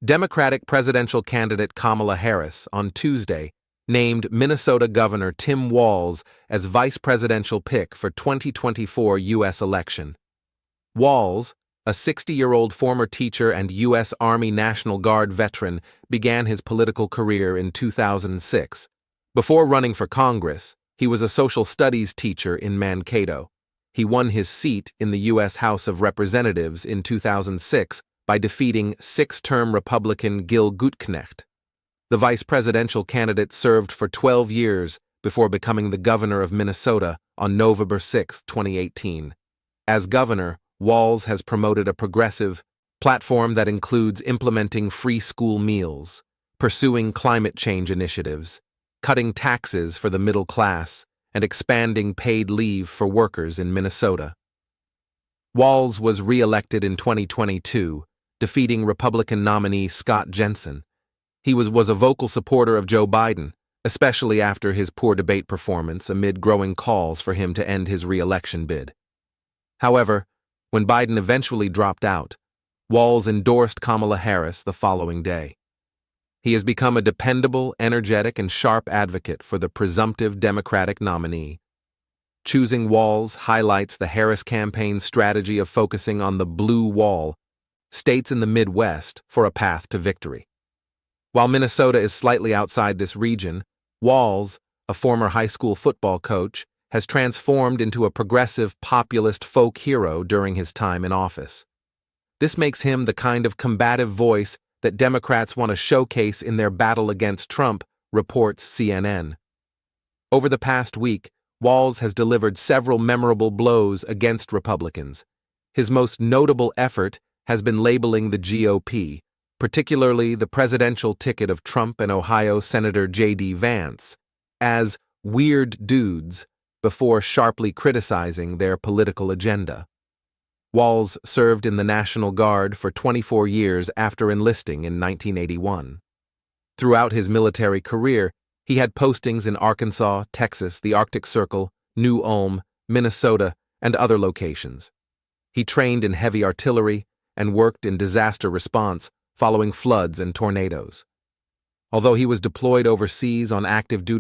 Democratic presidential candidate Kamala Harris on Tuesday named Minnesota Governor Tim Walz as vice presidential pick for 2024 U.S. election. Walz, a 60-year-old former teacher and U.S. Army National Guard veteran, began his political career in 2006. Before running for Congress, he was a social studies teacher in Mankato. He won his seat in the U.S. House of Representatives in 2006 by defeating six-term Republican Gil Gutknecht. The vice presidential candidate served for 12 years before becoming the governor of Minnesota on November 6, 2018. As governor, Walz has promoted a progressive platform that includes implementing free school meals, pursuing climate change initiatives, cutting taxes for the middle class, and expanding paid leave for workers in Minnesota. Walz was re-elected in 2022, defeating Republican nominee Scott Jensen. He was a vocal supporter of Joe Biden, especially after his poor debate performance amid growing calls for him to end his re-election bid. However, when Biden eventually dropped out, Walz endorsed Kamala Harris the following day. He has become a dependable, energetic, and sharp advocate for the presumptive Democratic nominee. Choosing Walz highlights the Harris campaign's strategy of focusing on the blue wall, states in the Midwest, for a path to victory. While Minnesota is slightly outside this region, Walz, a former high school football coach, has transformed into a progressive populist folk hero during his time in office. This makes him the kind of combative voice that Democrats want to showcase in their battle against Trump, reports CNN. Over the past week, Walz has delivered several memorable blows against Republicans. His most notable effort has been labeling the GOP, particularly the presidential ticket of Trump and Ohio Senator J.D. Vance, as weird dudes before sharply criticizing their political agenda. Walz served in the National Guard for 24 years after enlisting in 1981. Throughout his military career, he had postings in Arkansas, Texas, the Arctic Circle, New Ulm, Minnesota, and other locations. He trained in heavy artillery and worked in disaster response following floods and tornadoes. Although he was deployed overseas on active duty